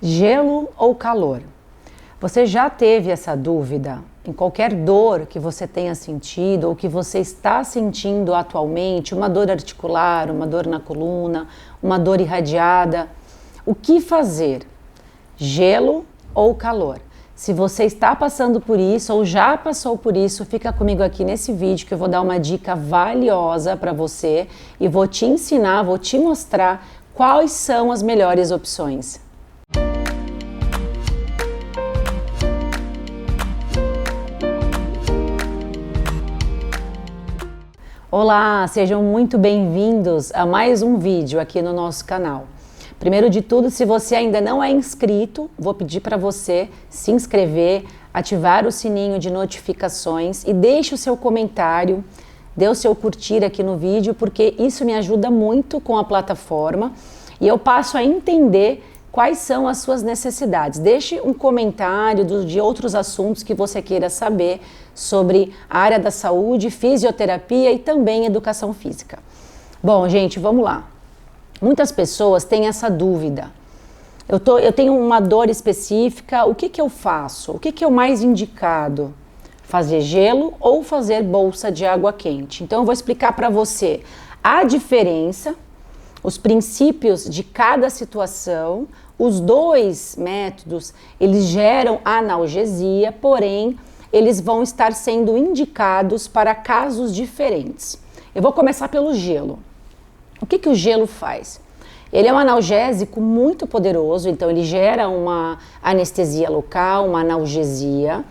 Gelo ou calor? Você já teve essa dúvida em qualquer dor que você tenha sentido ou que você está sentindo atualmente, uma dor articular, uma dor na coluna, uma dor irradiada? O que fazer? Gelo ou calor? Se você está passando por isso ou já passou por isso, fica comigo aqui nesse vídeo que eu vou dar uma dica valiosa para você e vou te ensinar, vou te mostrar quais são as melhores opções. Olá, sejam muito bem-vindos a mais um vídeo aqui no nosso canal. Primeiro de tudo, se você ainda não é inscrito, vou pedir para você se inscrever, ativar o sininho de notificações e deixe o seu comentário, dê o seu curtir aqui no vídeo, porque isso me ajuda muito com a plataforma e eu passo a entender quais são as suas necessidades. Deixe um comentário de outros assuntos que você queira saber sobre a área da saúde, fisioterapia e também educação física. Bom, gente, vamos lá. Muitas pessoas têm essa dúvida. Eu tenho uma dor específica, o que eu faço? O que é o mais indicado? Fazer gelo ou fazer bolsa de água quente? Então eu vou explicar para você a diferença, os princípios de cada situação. Os dois métodos, eles geram analgesia, porém, eles vão estar sendo indicados para casos diferentes. Eu vou começar pelo gelo. O que o gelo faz? Ele é um analgésico muito poderoso, então ele gera uma anestesia local, uma analgesia.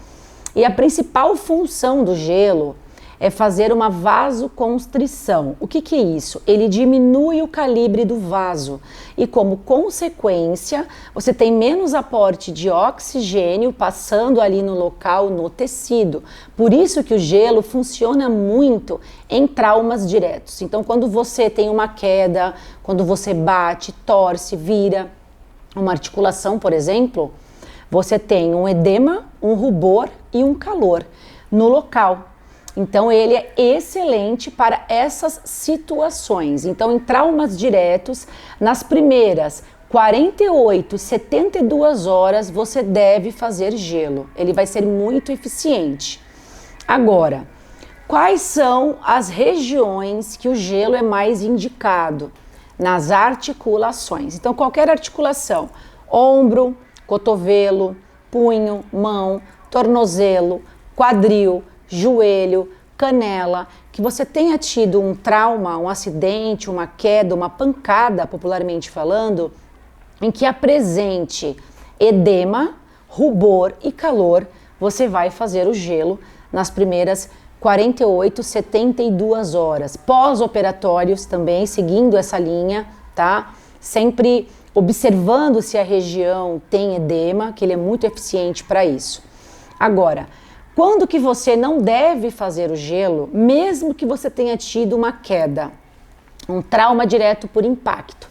E a principal função do gelo é fazer uma vasoconstrição. O que é isso? Ele diminui o calibre do vaso e, como consequência, você tem menos aporte de oxigênio passando ali no local, no tecido. Por isso que o gelo funciona muito em traumas diretos. Então, quando você tem uma queda, quando você bate, torce, vira uma articulação, por exemplo, você tem um edema, um rubor e um calor no local. Então ele é excelente para essas situações. Então em traumas diretos, nas primeiras 48, 72 horas você deve fazer gelo. Ele vai ser muito eficiente. Agora, quais são as regiões que o gelo é mais indicado? Nas articulações. Então qualquer articulação, ombro, cotovelo, punho, mão, tornozelo, quadril, joelho, canela, que você tenha tido um trauma, um acidente, uma queda, uma pancada, popularmente falando, em que apresente edema, rubor e calor, você vai fazer o gelo nas primeiras 48, 72 horas. Pós-operatórios também, seguindo essa linha, tá? Sempre observando se a região tem edema, que ele é muito eficiente para isso. Agora, quando que você não deve fazer o gelo, mesmo que você tenha tido uma queda, um trauma direto por impacto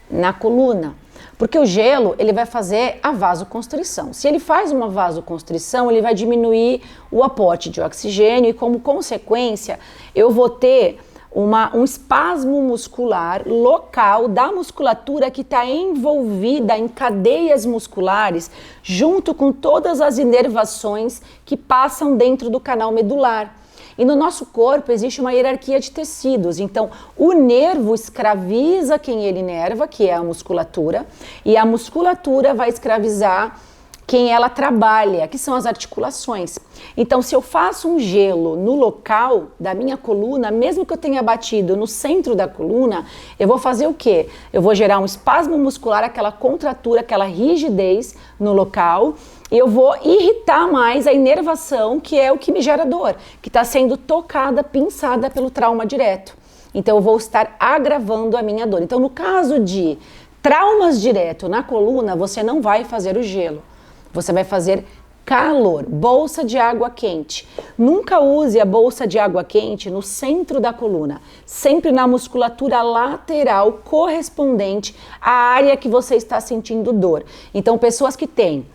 na coluna? Porque o gelo, ele vai fazer a vasoconstrição. Se ele faz uma vasoconstrição, ele vai diminuir o aporte de oxigênio e, como consequência, eu vou ter um espasmo muscular local da musculatura que está envolvida em cadeias musculares junto com todas as inervações que passam dentro do canal medular. E no nosso corpo existe uma hierarquia de tecidos, então o nervo escraviza quem ele inerva, que é a musculatura, e a musculatura vai escravizar quem ela trabalha, que são as articulações. Então, se eu faço um gelo no local da minha coluna, mesmo que eu tenha batido no centro da coluna, eu vou fazer o quê? Eu vou gerar um espasmo muscular, aquela contratura, aquela rigidez no local, e eu vou irritar mais a inervação, que é o que me gera dor, que está sendo tocada, pinçada pelo trauma direto. Então, eu vou estar agravando a minha dor. Então, no caso de traumas direto na coluna, você não vai fazer o gelo. Você vai fazer calor, bolsa de água quente. Nunca use a bolsa de água quente no centro da coluna, sempre na musculatura lateral correspondente à área que você está sentindo dor. Então, pessoas que têm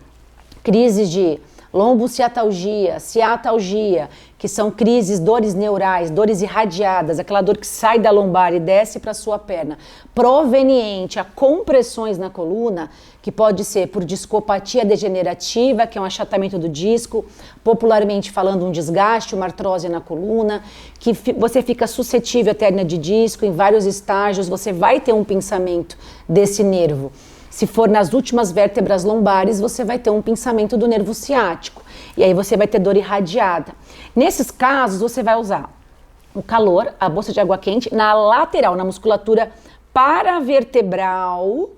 crises de lombociatalgia, ciatalgia, que são crises, dores neurais, dores irradiadas, aquela dor que sai da lombar e desce para a sua perna, proveniente a compressões na coluna, que pode ser por discopatia degenerativa, que é um achatamento do disco, popularmente falando um desgaste, uma artrose na coluna, que você fica suscetível à hérnia de disco, em vários estágios você vai ter um pinçamento desse nervo. Se for nas últimas vértebras lombares, você vai ter um pinçamento do nervo ciático. E aí você vai ter dor irradiada. Nesses casos, você vai usar o calor, a bolsa de água quente, na lateral, na musculatura paravertebral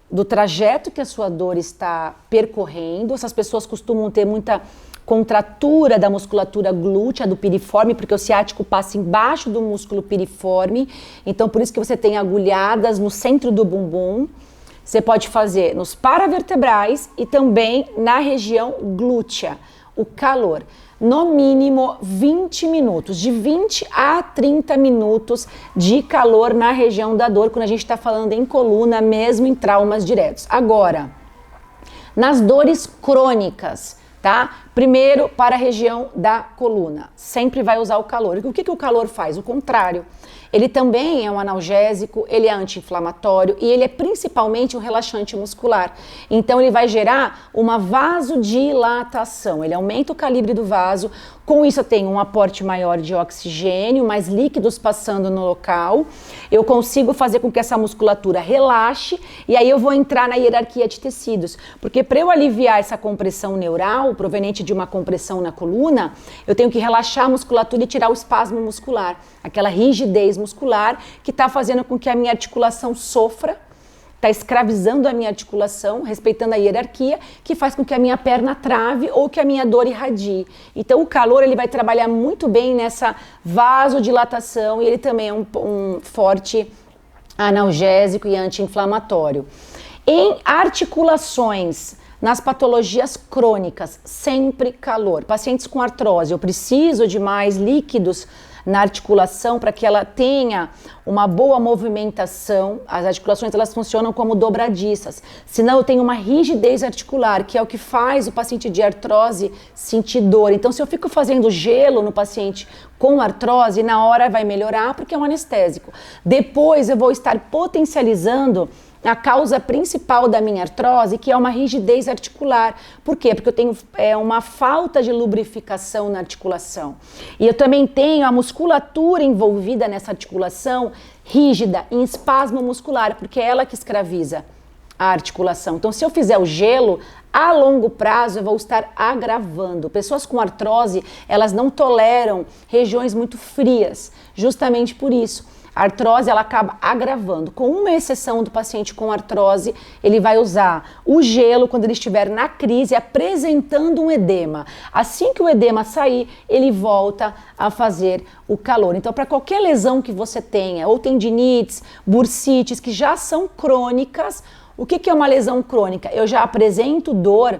do trajeto que a sua dor está percorrendo. Essas pessoas costumam ter muita contratura da musculatura glútea, do piriforme, porque o ciático passa embaixo do músculo piriforme. Então, por isso que você tem agulhadas no centro do bumbum. Você pode fazer nos paravertebrais e também na região glútea, o calor. No mínimo 20 minutos, de 20 a 30 minutos de calor na região da dor, quando a gente está falando em coluna, mesmo em traumas diretos. Agora, nas dores crônicas, tá? Primeiro, para a região da coluna, sempre vai usar o calor. O que o calor faz? O contrário. Ele também é um analgésico, ele é anti-inflamatório e ele é principalmente um relaxante muscular. Então ele vai gerar uma vasodilatação, ele aumenta o calibre do vaso. Com isso eu tenho um aporte maior de oxigênio, mais líquidos passando no local. Eu consigo fazer com que essa musculatura relaxe e aí eu vou entrar na hierarquia de tecidos. Porque para eu aliviar essa compressão neural, proveniente de uma compressão na coluna, eu tenho que relaxar a musculatura e tirar o espasmo muscular, aquela rigidez muscular que está fazendo com que a minha articulação sofra, está escravizando a minha articulação, respeitando a hierarquia, que faz com que a minha perna trave ou que a minha dor irradie. Então o calor ele vai trabalhar muito bem nessa vasodilatação e ele também é um forte analgésico e anti-inflamatório. Em articulações, nas patologias crônicas, sempre calor. Pacientes com artrose, eu preciso de mais líquidos na articulação para que ela tenha uma boa movimentação. As articulações elas funcionam como dobradiças, senão eu tenho uma rigidez articular, que é o que faz o paciente de artrose sentir dor. Então se eu fico fazendo gelo no paciente com artrose, na hora vai melhorar porque é um anestésico. Depois eu vou estar potencializando a causa principal da minha artrose, que é uma rigidez articular. Por quê? Porque eu tenho uma falta de lubrificação na articulação. E eu também tenho a musculatura envolvida nessa articulação rígida, em espasmo muscular, porque é ela que escraviza a articulação. Então, se eu fizer o gelo, a longo prazo eu vou estar agravando. Pessoas com artrose, elas não toleram regiões muito frias, justamente por isso. A artrose ela acaba agravando. Com uma exceção do paciente com artrose, ele vai usar o gelo quando ele estiver na crise, apresentando um edema. Assim que o edema sair, ele volta a fazer o calor. Então, para qualquer lesão que você tenha, ou tendinites, bursites, que já são crônicas, o que é uma lesão crônica? Eu já apresento dor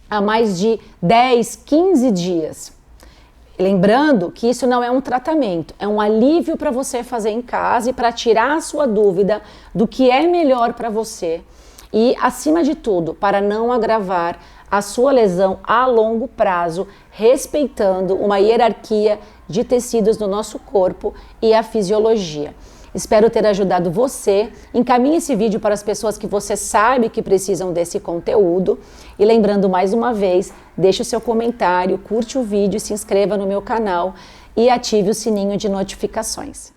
há mais de 10, 15 dias. Lembrando que isso não é um tratamento, é um alívio para você fazer em casa e para tirar a sua dúvida do que é melhor para você e, acima de tudo, para não agravar a sua lesão a longo prazo, respeitando uma hierarquia de tecidos no nosso corpo e a fisiologia. Espero ter ajudado você. Encaminhe esse vídeo para as pessoas que você sabe que precisam desse conteúdo. E lembrando mais uma vez, deixe o seu comentário, curte o vídeo, se inscreva no meu canal e ative o sininho de notificações.